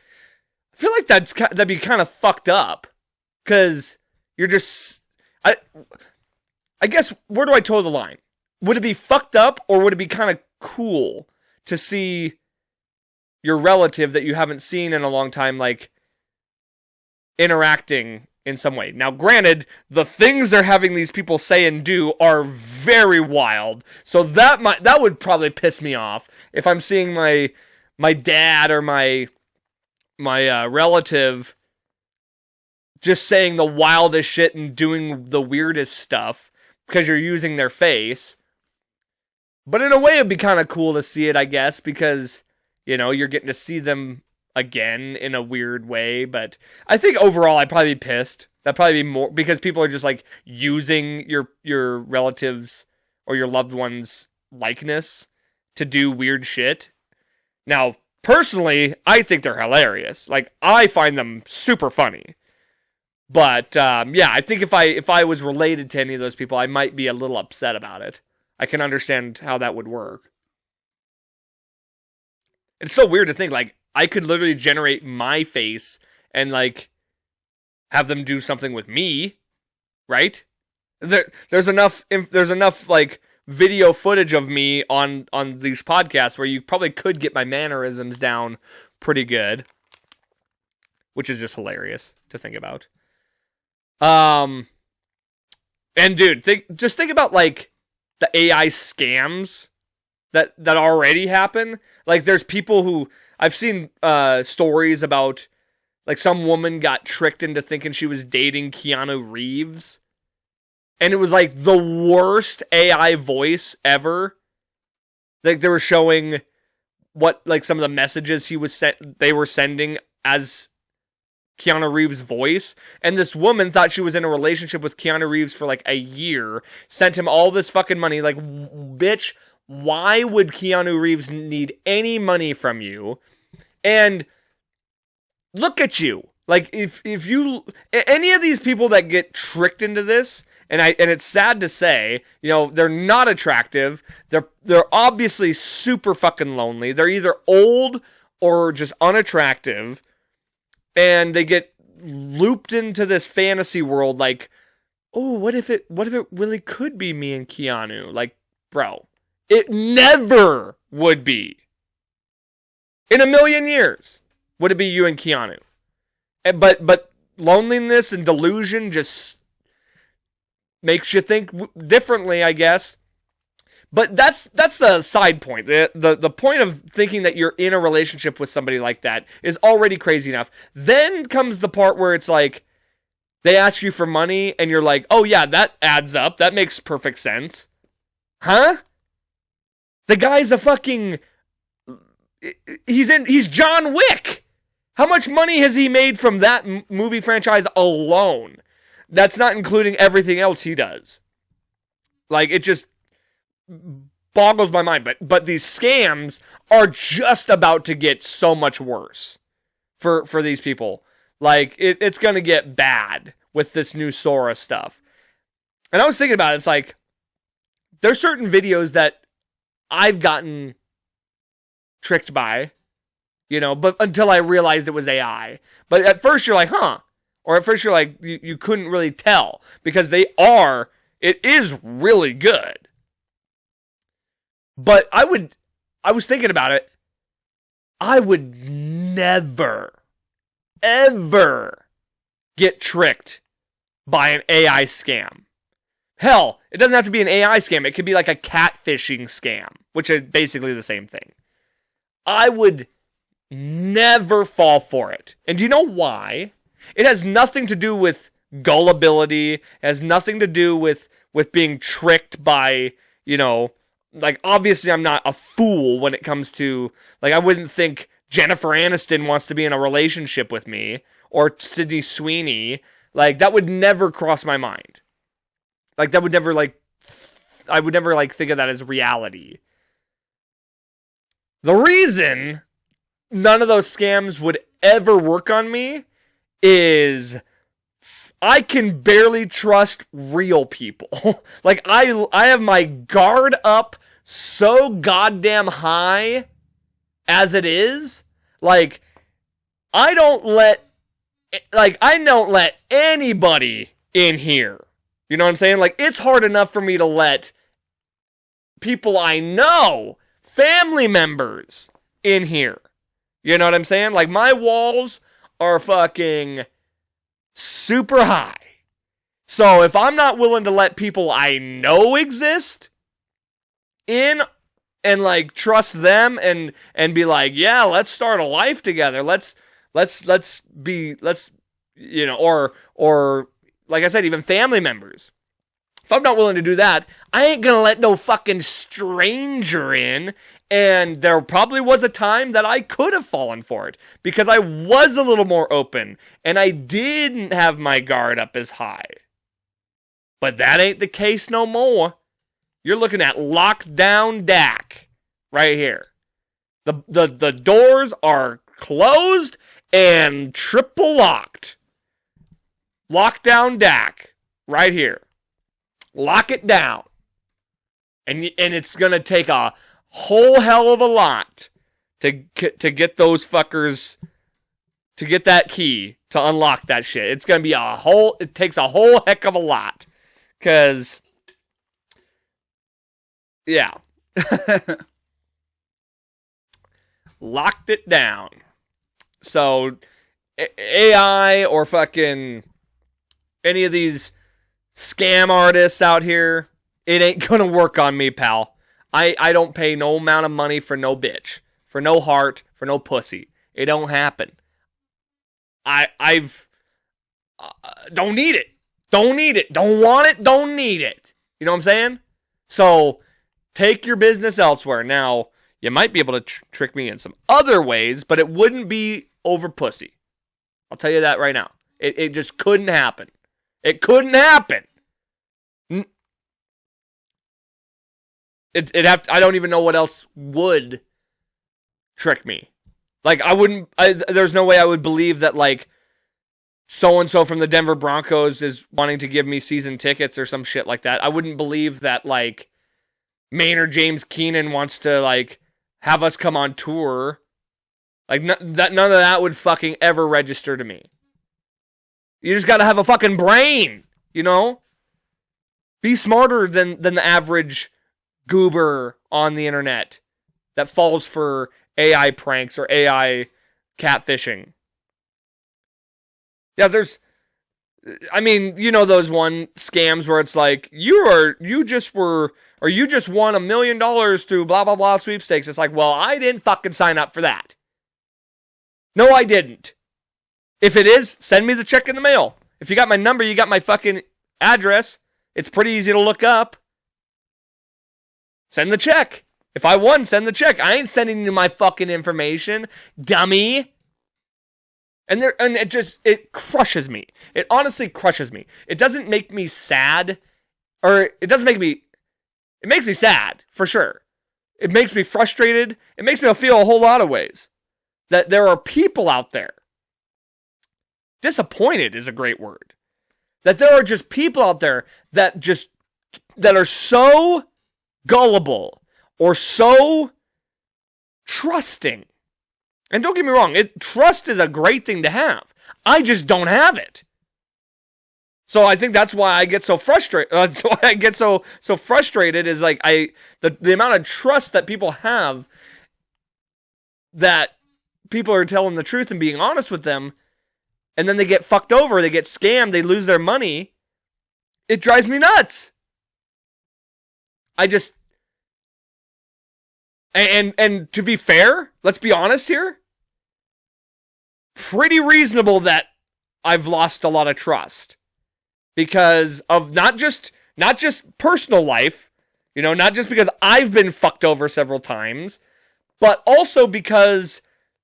I feel like that'd be kind of fucked up, because you're just, I guess, where do I toe the line? Would it be fucked up, or would it be kind of cool to see your relative that you haven't seen in a long time, like, interacting in some way? Now, granted, the things they're having these people say and do are very wild, so that would probably piss me off if I'm seeing my dad or my relative just saying the wildest shit and doing the weirdest stuff because you're using their face. But in a way, it'd be kind of cool to see it, I guess, because, you know, you're getting to see them again in a weird way. But I think overall, I'd probably be pissed. That'd probably be more because people are just like using your relatives or your loved ones' likeness to do weird shit. Now, personally, I think they're hilarious. Like, I find them super funny. But yeah, I think if I was related to any of those people, I might be a little upset about it. I can understand how that would work. It's so weird to think, like, I could literally generate my face and, like, have them do something with me, right? There's enough, like, video footage of me on these podcasts where you probably could get my mannerisms down pretty good, which is just hilarious to think about. And dude, just think about, like, the AI scams that already happen. Like, there's people who, I've seen stories about, like, some woman got tricked into thinking she was dating Keanu Reeves, and it was like the worst AI voice ever. Like they were showing what like some of the messages they were sending as Keanu Reeves' voice, and this woman thought she was in a relationship with Keanu Reeves for like a year, sent him all this fucking money. Like, bitch, why would Keanu Reeves need any money from you? And look at you. Like, if you, any of these people that get tricked into this, and it's sad to say, you know, they're not attractive. They're obviously super fucking lonely. They're either old or just unattractive. And they get looped into this fantasy world like, oh, what if it really could be me and Keanu? Like, bro, it never would be. In a million years, would it be you and Keanu? But loneliness and delusion just makes you think differently, I guess. But that's the side point. The point of thinking that you're in a relationship with somebody like that is already crazy enough. Then comes the part where it's like, they ask you for money, and you're like, oh yeah, that adds up. That makes perfect sense. Huh? The guy's a fucking... He's John Wick! How much money has he made from that movie franchise alone? That's not including everything else he does. Like, it just boggles my mind. But these scams are just about to get so much worse for these people. Like, it's going to get bad with this new Sora stuff. And I was thinking about it. It's like, there's certain videos that I've gotten tricked by, you know, but until I realized it was AI. But at first you're like, huh? Or at first you're like, you couldn't really tell. Because it is really good. But I was thinking about it. I would never, ever get tricked by an AI scam. Hell, it doesn't have to be an AI scam. It could be like a catfishing scam, which is basically the same thing. I would never fall for it. And do you know why? It has nothing to do with gullibility. It has nothing to do with being tricked by, you know, like, obviously I'm not a fool when it comes to, like, I wouldn't think Jennifer Aniston wants to be in a relationship with me, or Sydney Sweeney. Like, that would never cross my mind. Like, that would never, like, I would never, like, think of that as reality. The reason none of those scams would ever work on me is I can barely trust real people. Like, I have my guard up so goddamn high as it is. Like, I don't let anybody in here. You know what I'm saying? Like, it's hard enough for me to let people I know, family members, in here. You know what I'm saying? Like, my walls are fucking super high. So if I'm not willing to let people I know exist in and like trust them and be like, yeah, let's start a life together. Let's you know, or like I said, even family members. If I'm not willing to do that, I ain't gonna let no fucking stranger in. And there probably was a time that I could have fallen for it because I was a little more open and I didn't have my guard up as high. But that ain't the case no more. You're looking at lockdown Dak right here. The doors are closed and triple locked. Lockdown Dak right here. Lock it down. And it's going to take a whole hell of a lot to get those fuckers, to get that key to unlock that shit. It's going to be it takes a whole heck of a lot. Because, yeah. Locked it down. So, AI or fucking any of these scam artists out here, it ain't gonna work on me, pal. I don't pay no amount of money for no bitch, for no heart, for no pussy. It don't happen. I've don't need it. Don't need it. Don't want it. Don't need it. You know what I'm saying? So Take your business elsewhere. Now, you might be able to trick me in some other ways, but it wouldn't be over pussy. I'll tell you that right now. It just couldn't happen. It couldn't happen. I don't even know what else would trick me. Like, there's no way I would believe that, like, so-and-so from the Denver Broncos is wanting to give me season tickets or some shit like that. I wouldn't believe that, like, Maynard James Keenan wants to, like, have us come on tour. Like, none of that would fucking ever register to me. You just gotta have a fucking brain, you know? Be smarter than the average goober on the internet that falls for AI pranks or AI catfishing. Yeah, you know those one scams where it's like, you just won $1 million through blah, blah, blah sweepstakes. It's like, well, I didn't fucking sign up for that. No, I didn't. If it is, send me the check in the mail. If you got my number, you got my fucking address. It's pretty easy to look up. Send the check. If I won, send the check. I ain't sending you my fucking information, dummy. And it crushes me. It honestly crushes me. It doesn't make me sad, it makes me sad, for sure. It makes me frustrated. It makes me feel a whole lot of ways. That there are people out there. Disappointed is a great word. That there are just people out there that are so gullible or so trusting. And don't get me wrong, trust is a great thing to have. I just don't have it. So I think that's why I get so frustrated. That's why I get so frustrated is like the amount of trust that people have that people are telling the truth and being honest with them, and then they get fucked over, they get scammed, they lose their money. It drives me nuts. And to be fair, let's be honest here, pretty reasonable that I've lost a lot of trust because of not just personal life, you know, not just because I've been fucked over several times, but also because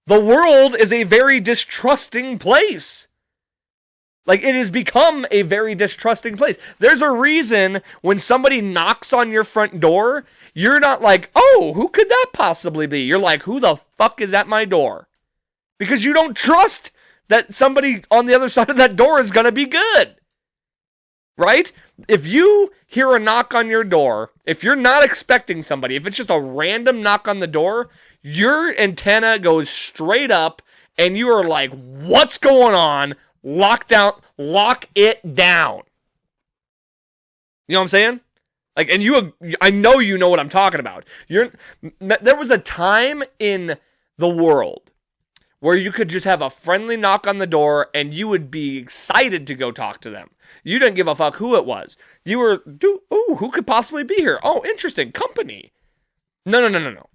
the world is a very distrusting place. Like, it has become a very distrusting place. There's a reason when somebody knocks on your front door, you're not like, oh, who could that possibly be? You're like, who the fuck is at my door? Because you don't trust that somebody on the other side of that door is going to be good. Right? If you hear a knock on your door, if you're not expecting somebody, if it's just a random knock on the door, your antenna goes straight up and you are like, what's going on? Lock it down. You know what I'm saying? Like, and I know you know what I'm talking about. There was a time in the world where you could just have a friendly knock on the door and you would be excited to go talk to them. You didn't give a fuck who it was. You were, who could possibly be here? Oh, interesting, company. No.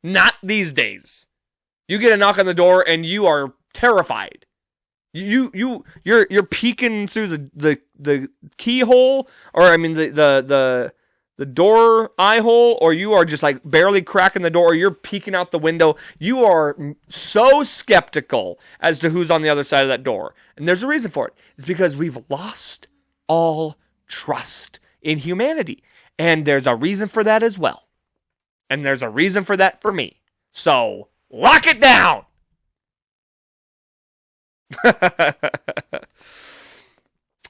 Not these days. You get a knock on the door and you are terrified. You're peeking through the keyhole, or I mean the door eye hole, or you are just like barely cracking the door, or you're peeking out the window. You are so skeptical as to who's on the other side of that door. And there's a reason for it. It's because we've lost all trust in humanity. And there's a reason for that as well. And there's a reason for that for me. So, lock it down!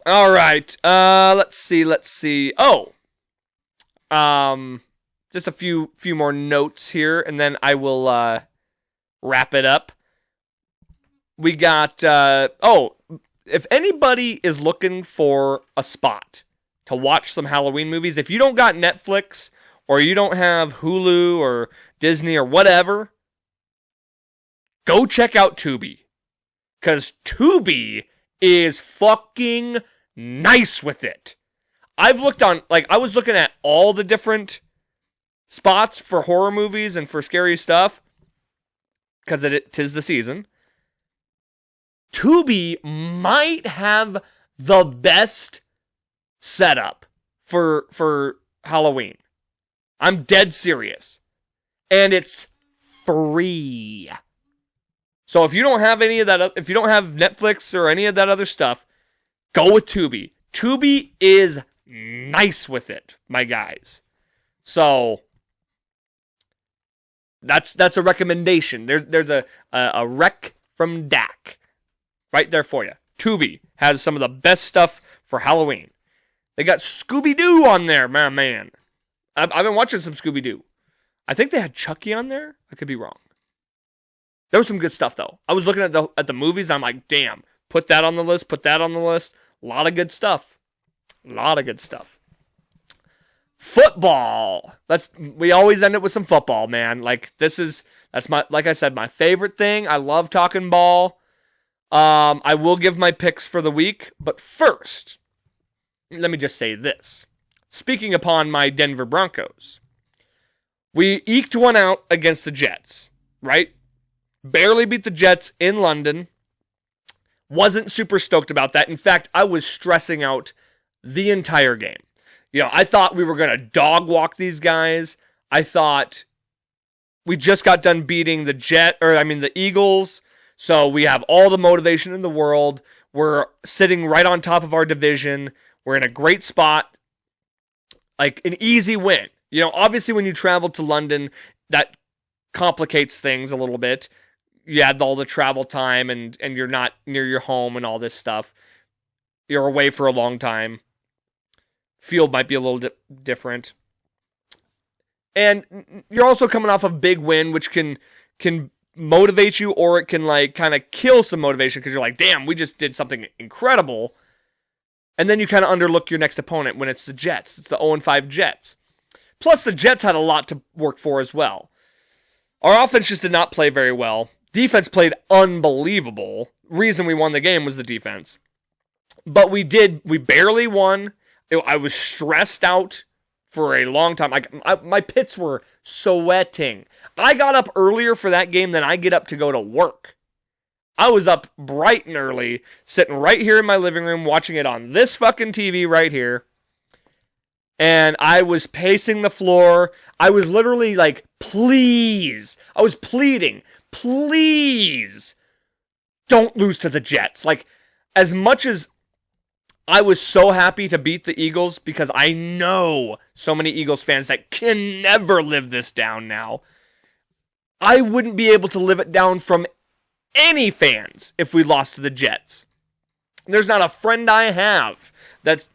All right. Let's see. Oh. Just a few more notes here, and then I will wrap it up. We got if anybody is looking for a spot to watch some Halloween movies, if you don't got Netflix or you don't have Hulu or Disney or whatever, go check out Tubi. Because Tubi is fucking nice with it. I was looking at all the different spots for horror movies and for scary stuff. Because tis the season. Tubi might have the best setup for Halloween. I'm dead serious. And it's free. So if you don't have any of that, if you don't have Netflix or any of that other stuff, go with Tubi. Tubi is nice with it, my guys. So that's a recommendation. There's a rec from Dak right there for you. Tubi has some of the best stuff for Halloween. They got Scooby-Doo on there, man. I've been watching some Scooby-Doo. I think they had Chucky on there. I could be wrong. There was some good stuff, though. I was looking at the movies, and I'm like, damn, put that on the list, A lot of good stuff. Football. We always end it with some football, man. Like, that's like I said, my favorite thing. I love talking ball. I will give my picks for the week, but first, let me just say this. Speaking upon my Denver Broncos, we eked one out against the Jets, right? Barely beat the Jets in London. Wasn't super stoked about that. In fact, I was stressing out the entire game. I thought we were going to dog walk these guys. I thought we just got done beating the Eagles. So we have all the motivation in the world. We're sitting right on top of our division. We're in a great spot. Like an easy win. Obviously when you travel to London, that complicates things a little bit. You add all the travel time and you're not near your home and all this stuff. You're away for a long time. Field might be a little different. And you're also coming off a big win, which can motivate you, or it can kind of kill some motivation because you're like, damn, we just did something incredible. And then you kind of underlook your next opponent when it's the Jets. It's the 0-5 Jets. Plus, the Jets had a lot to work for as well. Our offense just did not play very well. Defense played unbelievable. Reason we won the game was the defense. But we barely won. I was stressed out for a long time. My pits were sweating. I got up earlier for that game than I get up to go to work. I was up bright and early, sitting right here in my living room, watching it on this fucking TV right here. And I was pacing the floor. I was literally like, please. I was pleading, please don't lose to the Jets. Like, as much as I was so happy to beat the Eagles, because I know so many Eagles fans that can never live this down now, I wouldn't be able to live it down from any fans if we lost to the Jets. There's not a friend I have that's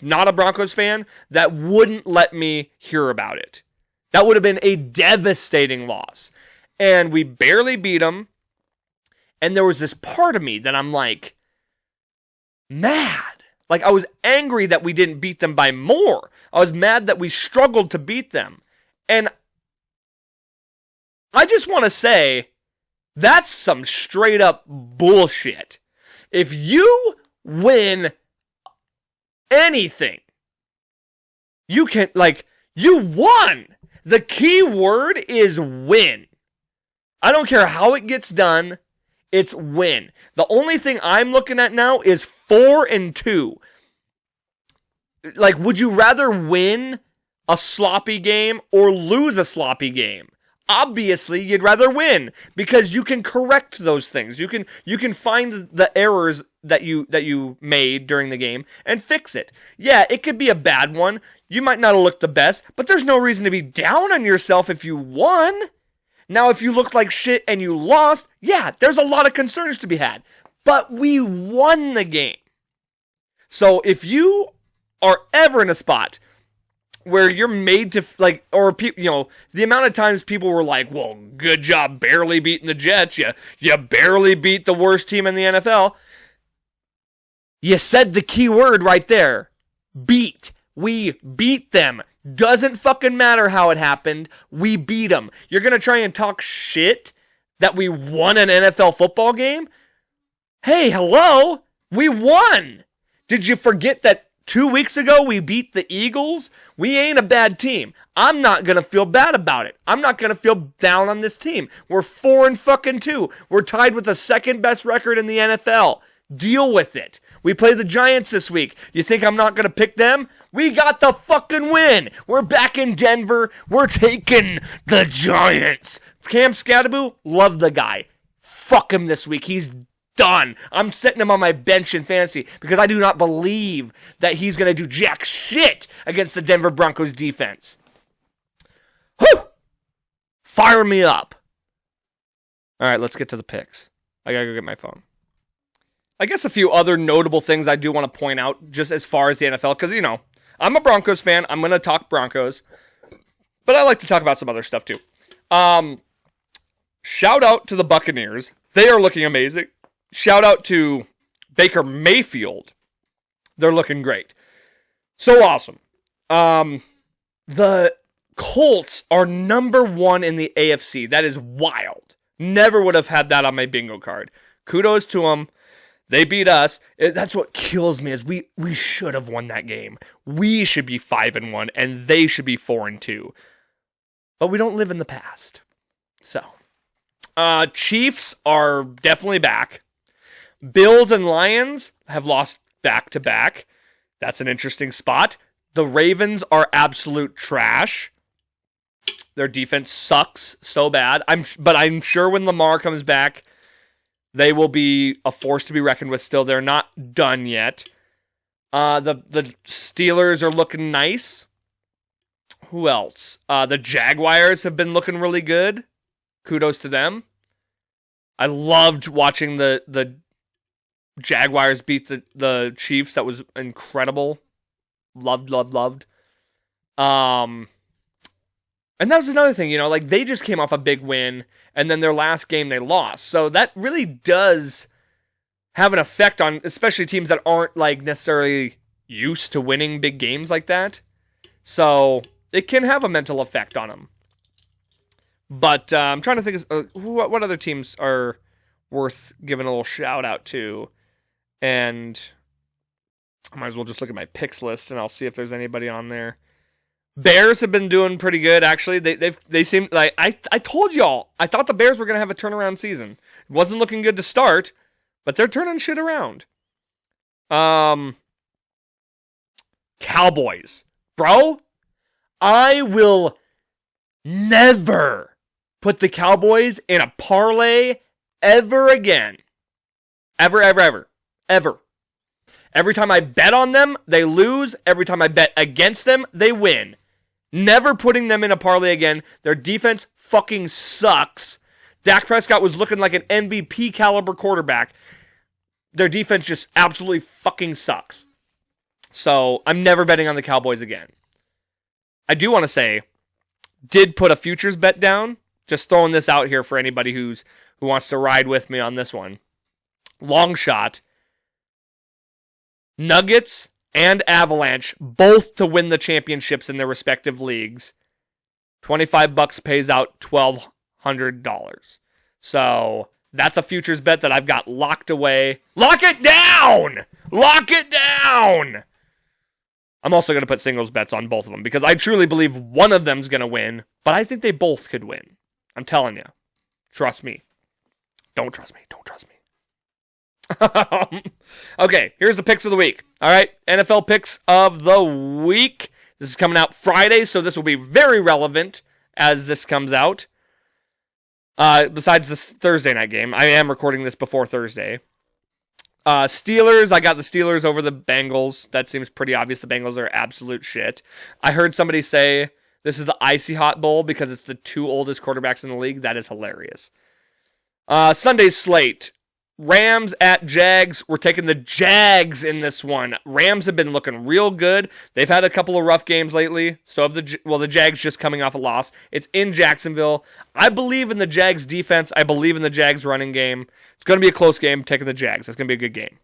not a Broncos fan that wouldn't let me hear about it. That would have been a devastating loss. And we barely beat them. And there was this part of me that I'm like, mad. Like, I was angry that we didn't beat them by more. I was mad that we struggled to beat them. And I just want to say, that's some straight up bullshit. If you win anything, you can, you won. The key word is win. I don't care how it gets done, it's win. The only thing I'm looking at now is 4-2. Would you rather win a sloppy game or lose a sloppy game? Obviously, you'd rather win because you can correct those things. You can find the errors that you made during the game and fix it. Yeah, it could be a bad one. You might not have looked the best, but there's no reason to be down on yourself if you won. Now, if you looked like shit and you lost, yeah, there's a lot of concerns to be had. But we won the game. So if you are ever in a spot where you're made to, the amount of times people were like, well, good job barely beating the Jets. You barely beat the worst team in the NFL. You said the key word right there. Beat. We beat them. Doesn't fucking matter how it happened. We beat them. You're going to try and talk shit that we won an NFL football game? Hey, hello. We won. Did you forget that 2 weeks ago we beat the Eagles? We ain't a bad team. I'm not going to feel bad about it. I'm not going to feel down on this team. We're 4-2. We're tied with the second best record in the NFL. Deal with it. We play the Giants this week. You think I'm not going to pick them? We got the fucking win. We're back in Denver. We're taking the Giants. Cam Scatterboo, love the guy. Fuck him this week. He's done. I'm setting him on my bench in fantasy because I do not believe that he's going to do jack shit against the Denver Broncos defense. Whew! Fire me up. All right, let's get to the picks. I got to go get my phone. I guess a few other notable things I do want to point out just as far as the NFL, because, I'm a Broncos fan. I'm going to talk Broncos, but I like to talk about some other stuff too. Shout out to the Buccaneers. They are looking amazing. Shout out to Baker Mayfield. They're looking great. So awesome. The Colts are number 1 in the AFC. That is wild. Never would have had that on my bingo card. Kudos to them. They beat us. That's what kills me is we should have won that game. We should be 5-1 and they should be 4-2. But we don't live in the past. So, Chiefs are definitely back. Bills and Lions have lost back-to-back. That's an interesting spot. The Ravens are absolute trash. Their defense sucks so bad. But I'm sure when Lamar comes back, they will be a force to be reckoned with still. They're not done yet. The Steelers are looking nice. Who else? The Jaguars have been looking really good. Kudos to them. I loved watching the Jaguars beat the Chiefs. That was incredible. Loved. And that was another thing, they just came off a big win, and then their last game they lost. So that really does have an effect on, especially teams that aren't necessarily used to winning big games like that. So it can have a mental effect on them. But I'm trying to think of what other teams are worth giving a little shout out to. And I might as well just look at my picks list, and I'll see if there's anybody on there. Bears have been doing pretty good, actually. They seem like I told y'all. I thought the Bears were gonna have a turnaround season. It wasn't looking good to start, but they're turning shit around. Cowboys, bro. I will never put the Cowboys in a parlay ever again. Ever. Every time I bet on them, they lose. Every time I bet against them, they win. Never putting them in a parlay again. Their defense fucking sucks. Dak Prescott was looking like an MVP caliber quarterback. Their defense just absolutely fucking sucks. So I'm never betting on the Cowboys again. I do want to say, did put a futures bet down. Just throwing this out here for anybody who wants to ride with me on this one. Long shot. Nuggets and Avalanche, both to win the championships in their respective leagues. $25 pays out $1,200. So that's a futures bet that I've got locked away. Lock it down! Lock it down! I'm also going to put singles bets on both of them because I truly believe one of them's going to win, but I think they both could win. I'm telling you. Trust me. Don't trust me. Don't trust me. Okay, here's the picks of the week. All right, NFL picks of the week. This is coming out Friday, so this will be very relevant as this comes out. Besides this Thursday night game, I am recording this before Thursday. Steelers, I got the Steelers over the Bengals. That seems pretty obvious. The Bengals are absolute shit. I heard somebody say this is the Icy Hot Bowl because it's the 2 oldest quarterbacks in the league. That is hilarious. Sunday's slate. Rams at Jags. We're taking the Jags in this one. Rams have been looking real good. They've had a couple of rough games lately. So have the Jags just coming off a loss. It's in Jacksonville. I believe in the Jags defense. I believe in the Jags running game. It's going to be a close game. Taking the Jags. It's going to be a good game.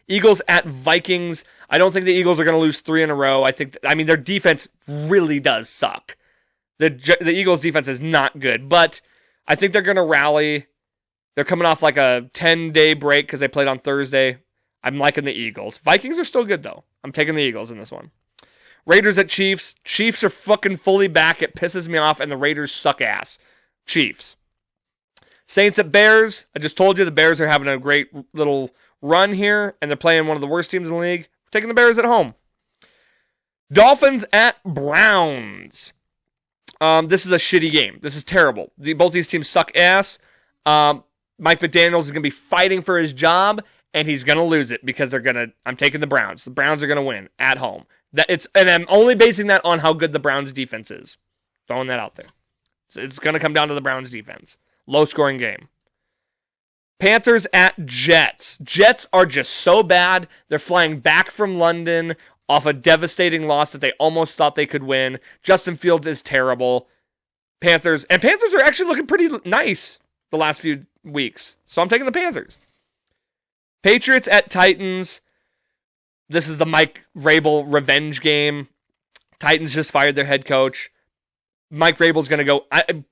Eagles at Vikings. I don't think the Eagles are going to lose 3 in a row. I mean, their defense really does suck. The Eagles defense is not good, but I think they're going to rally. They're coming off like a 10-day break because they played on Thursday. I'm liking the Eagles. Vikings are still good, though. I'm taking the Eagles in this one. Raiders at Chiefs. Chiefs are fucking fully back. It pisses me off, and the Raiders suck ass. Chiefs. Saints at Bears. I just told you the Bears are having a great little run here, and they're playing one of the worst teams in the league. We're taking the Bears at home. Dolphins at Browns. This is a shitty game. This is terrible. Both these teams suck ass. Mike McDaniels is going to be fighting for his job, and he's going to lose it because I'm taking the Browns. The Browns are going to win at home. And I'm only basing that on how good the Browns defense is. Throwing that out there. So it's going to come down to the Browns defense. Low scoring game. Panthers at Jets. Jets are just so bad. They're flying back from London off a devastating loss that they almost thought they could win. Justin Fields is terrible. Panthers are actually looking pretty nice the last few weeks. So I'm taking the Panthers. Patriots at Titans. This is the Mike Vrabel revenge game. Titans just fired their head coach. Mike Vrabel's going to go.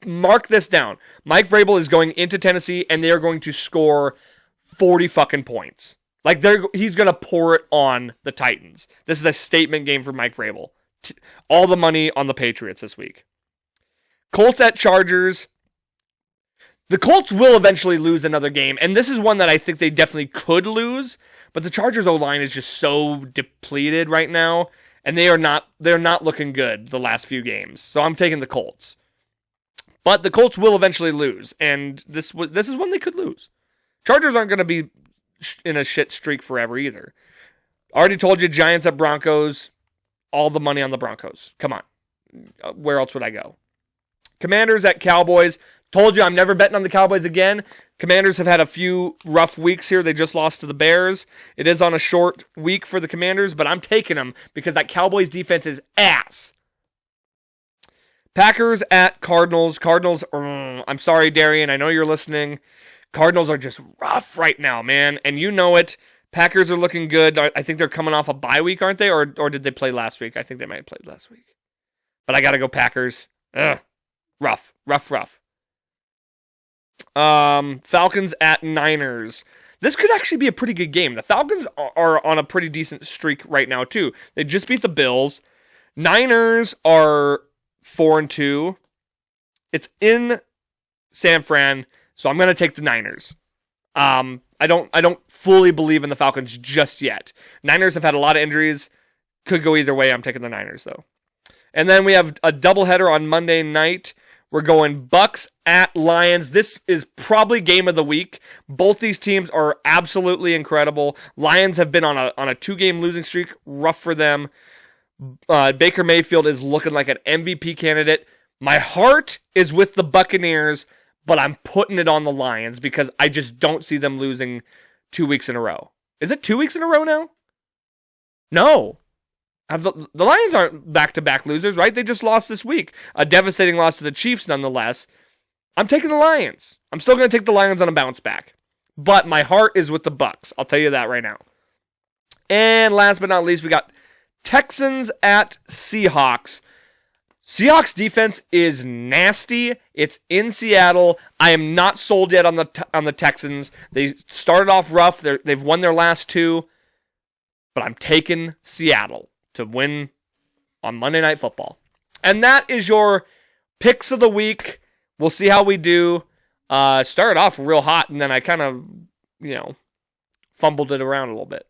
Mark this down. Mike Vrabel is going into Tennessee, and they are going to score 40 fucking points. Like, he's going to pour it on the Titans. This is a statement game for Mike Vrabel. All the money on the Patriots this week. Colts at Chargers. The Colts will eventually lose another game, and this is one that I think they definitely could lose, but the Chargers O-line is just so depleted right now. And they're not looking good the last few games. So I'm taking the Colts. But the Colts will eventually lose. And this is when they could lose. Chargers aren't going to be in a shit streak forever either. Already told you, Giants at Broncos. All the money on the Broncos. Come on. Where else would I go? Commanders at Cowboys. Told you I'm never betting on the Cowboys again. Commanders have had a few rough weeks here. They just lost to the Bears. It is on a short week for the Commanders, but I'm taking them because that Cowboys defense is ass. Packers at Cardinals. Cardinals, I'm sorry, Darian. I know you're listening. Cardinals are just rough right now, man, and you know it. Packers are looking good. I think they're coming off a bye week, aren't they? Or did they play last week? I think they might have played last week. But I got to go Packers. Rough. Falcons at Niners. This could actually be a pretty good game. The Falcons are on a pretty decent streak right now, too. They just beat the Bills. Niners are 4-2. It's in San Fran, so I'm going to take the Niners. I don't fully believe in the Falcons just yet. Niners have had a lot of injuries. Could go either way. I'm taking the Niners, though. And then we have a doubleheader on Monday night. We're going Bucks at Lions. This is probably game of the week. Both these teams are absolutely incredible. Lions have been on a 2-game losing streak. Rough for them. Baker Mayfield is looking like an MVP candidate. My heart is with the Buccaneers, but I'm putting it on the Lions because I just don't see them losing 2 weeks in a row. Is it 2 weeks in a row now? No. The Lions aren't back-to-back losers, right? They just lost this week. A devastating loss to the Chiefs, nonetheless. I'm taking the Lions. I'm still going to take the Lions on a bounce back. But my heart is with the Bucks. I'll tell you that right now. And last but not least, we got Texans at Seahawks. Seahawks defense is nasty. It's in Seattle. I am not sold yet on the Texans. They started off rough. They've won their last 2. But I'm taking Seattle to win on Monday Night Football. And that is your picks of the week. We'll see how we do. Started off real hot, and then I kind of, fumbled it around a little bit.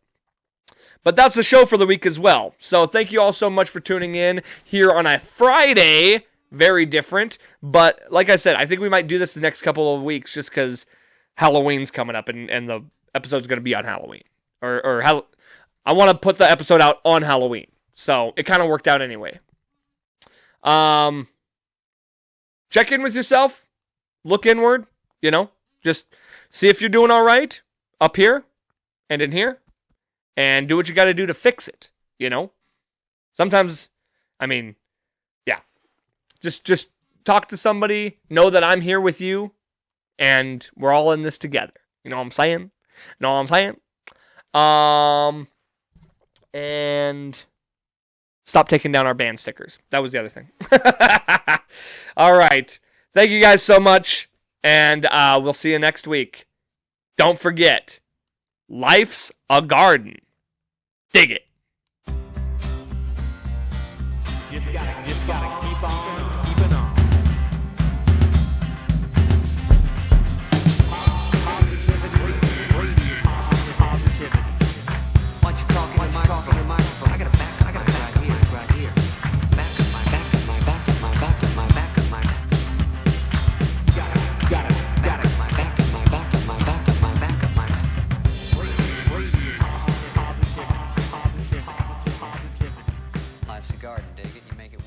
But that's the show for the week as well. So thank you all so much for tuning in here on a Friday. Very different. But like I said, I think we might do this the next couple of weeks just because Halloween's coming up, and the episode's going to be on Halloween. I want to put the episode out on Halloween. So it kind of worked out anyway. Check in with yourself. Look inward. Just see if you're doing all right up here and in here. And do what you got to do to fix it. Sometimes, just talk to somebody. Know that I'm here with you. And we're all in this together. You know what I'm saying? And stop taking down our band stickers. That was the other thing. All right. Thank you guys so much. And we'll see you next week. Don't forget, life's a garden. Dig it. Just gotta keep on keeping on. Positivity. Why you talking to my microphone? I got a back right here. life's a garden, dig it? You make it